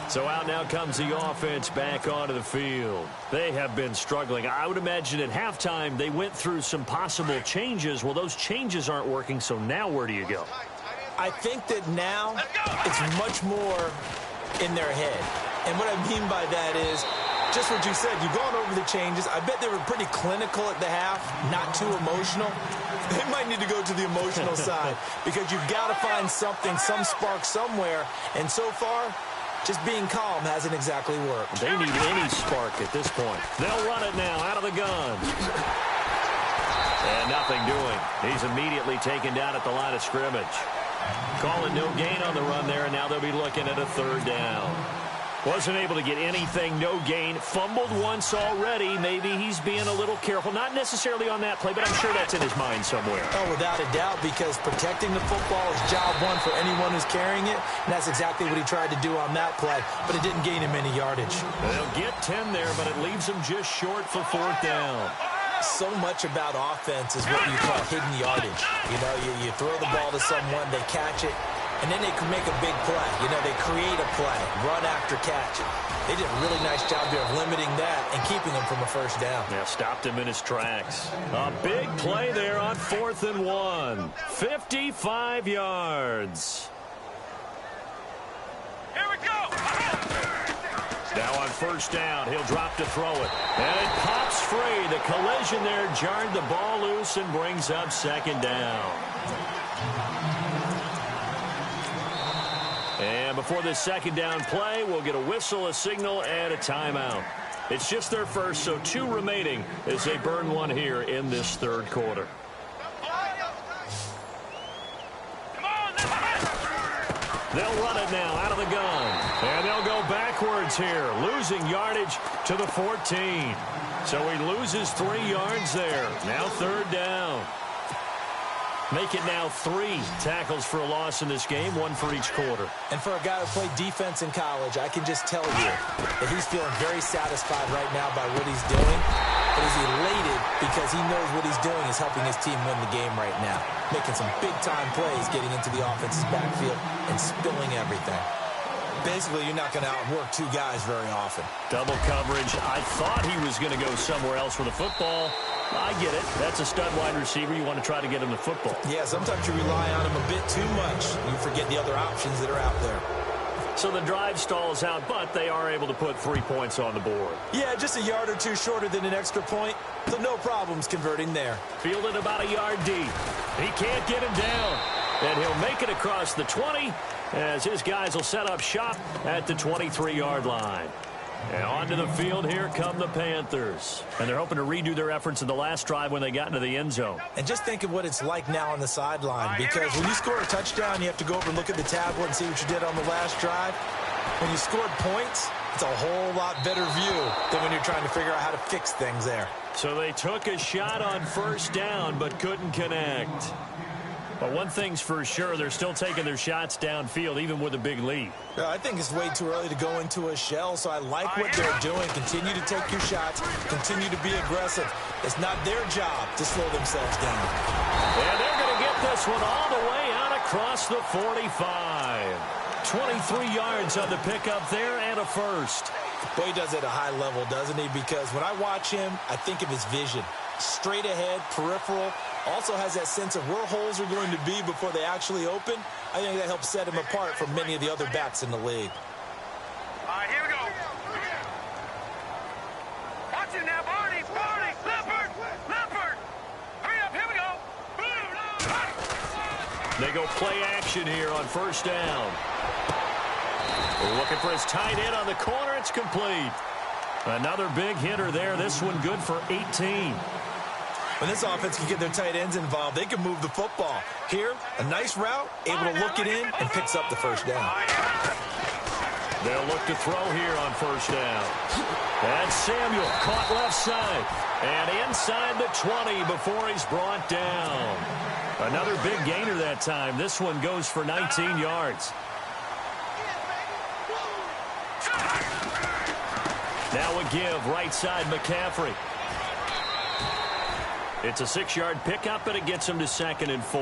So out now comes the offense back onto the field. They have been struggling. I would imagine at halftime they went through some possible changes. Well, those changes aren't working, so now where do you go? I think that now it's much more in their head. And what I mean by that is just what you said. You've gone over the changes. I bet they were pretty clinical at the half, not too emotional. They might need to go to the emotional side because you've got to find something, some spark somewhere. And so far, just being calm hasn't exactly worked. They need any spark at this point. They'll run it now out of the gun. And nothing doing. He's immediately taken down at the line of scrimmage. Calling no gain on the run there, and now they'll be looking at a third down. Wasn't able to get anything, no gain. Fumbled once already. Maybe he's being a little careful. Not necessarily on that play, but I'm sure that's in his mind somewhere. Oh, without a doubt, because protecting the football is job one for anyone who's carrying it. And that's exactly what he tried to do on that play, but it didn't gain him any yardage. They'll get 10 there, but it leaves him just short for fourth down. So much about offense is what you call hidden yardage. You know, you throw the ball to someone, they catch it, and then they can make a big play. You know, they create a play, run after catch. They did a really nice job there of limiting that and keeping him from a first down. Yeah, stopped him in his tracks. A big play there on 4th and 1. 55 yards. Here we go. Now on first down, he'll drop to throw it. And it pops free. The collision there jarred the ball loose and brings up second down. And before this second down play, we'll get a whistle, a signal, and a timeout. It's just their first, so 2 remaining as they burn one here in this third quarter. They'll run it now out of the gun. And they'll go backwards here, losing yardage to the 14. So he loses 3 yards there. Now third down. Make it now 3 tackles for a loss in this game, 1 for each quarter. And for a guy who played defense in college, I can just tell you that he's feeling very satisfied right now by what he's doing. But he's elated because he knows what he's doing is helping his team win the game right now. Making some big-time plays, getting into the offense's backfield and spilling everything. Basically, you're not going to outwork 2 guys very often. Double coverage. I thought he was going to go somewhere else with the football. I get it. That's a stud wide receiver. You want to try to get him the football. Yeah, sometimes you rely on him a bit too much. You forget the other options that are out there. So the drive stalls out, but they are able to put 3 points on the board. Yeah, just a yard or 2 shorter than an extra point, so no problems converting there. Fielded about a yard deep. He can't get him down, and he'll make it across the 20 as his guys will set up shop at the 23-yard line. And onto the field, here come the Panthers. And they're hoping to redo their efforts in the last drive when they got into the end zone. And just think of what it's like now on the sideline, because when you score a touchdown, you have to go over and look at the tablet and see what you did on the last drive. When you scored points, it's a whole lot better view than when you're trying to figure out how to fix things there. So they took a shot on first down but couldn't connect. But one thing's for sure, they're still taking their shots downfield, even with a big lead. I think it's way too early to go into a shell, so I like what they're doing. Continue to take your shots. Continue to be aggressive. It's not their job to slow themselves down. And they're going to get this one all the way out across the 45. 23 yards on the pickup there and a first. Boy, he does it at a high level, doesn't he? Because when I watch him, I think of his vision. Straight ahead, peripheral. Also has that sense of where holes are going to be before they actually open. I think that helps set him apart from many of the other backs in the league. All right, here we go. Watch it now, Barney, Leopard. Hurry up, here we go. They go play action here on first down. We're looking for his tight end on the corner. It's complete. Another big hitter there. This one good for 18. When this offense can get their tight ends involved, they can move the football. Here, a nice route, able to look it in, and picks up the first down. They'll look to throw here on first down. That's Samuel, caught left side. And inside the 20 before he's brought down. Another big gainer that time. This one goes for 19 yards. Now a give, right side McCaffrey. It's a 6-yard pickup, and it gets him to 2nd and 4.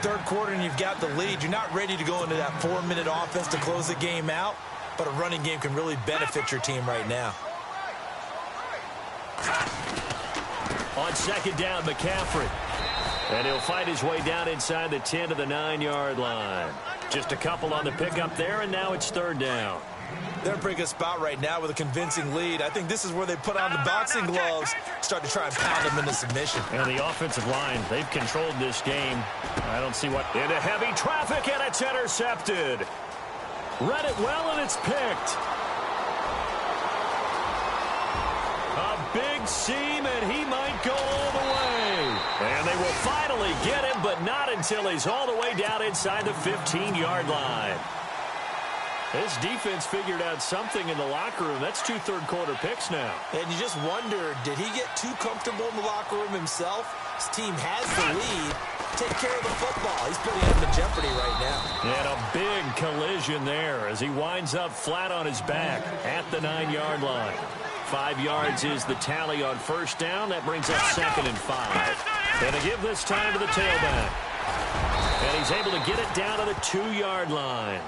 Third quarter, and you've got the lead. You're not ready to go into that 4-minute offense to close the game out, but a running game can really benefit your team right now. On 2nd down, McCaffrey. And he'll fight his way down inside the 10 to the 9-yard line. Just a couple on the pickup there, and now it's 3rd down. They're in a pretty good spot right now with a convincing lead. I think this is where they put on the boxing gloves, start to try and pound them into submission. And the offensive line, they've controlled this game. I don't see what... Into heavy traffic, and it's intercepted. Read it well, and it's picked. A big seam, and he might go all the way. And they will finally get him, but not until he's all the way down inside the 15-yard line. This defense figured out something in the locker room. That's 2 third-quarter picks now. And you just wonder, did he get too comfortable in the locker room himself? His team has the lead. Take care of the football. He's putting him in jeopardy right now. And a big collision there as he winds up flat on his back at the 9-yard line. 5 yards is the tally on 1st down. That brings up 2nd and 5. And to give this time to the tailback. And he's able to get it down to the 2-yard line.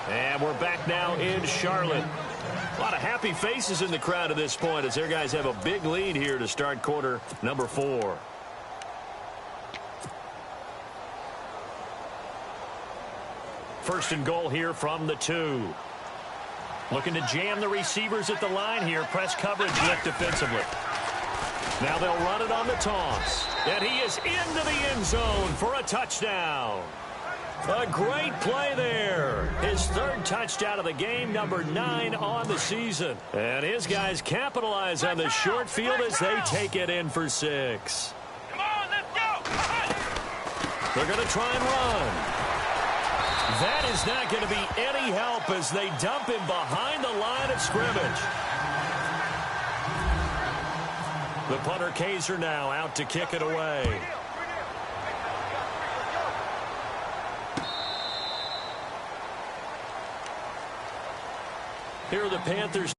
And we're back now in Charlotte. A lot of happy faces in the crowd at this point as their guys have a big lead here to start quarter number 4. First and goal here from the 2. Looking to jam the receivers at the line here. Press coverage lift defensively. Now they'll run it on the toss. And he is into the end zone for a touchdown. A great play there. His 3rd touchdown of the game, number 9 on the season. And his guys capitalize on the short field as they take it in for 6. Come on, let's go. They're going to try and run. That is not going to be any help as they dump him behind the line of scrimmage. The punter Kaiser now out to kick it away. Here are the Panthers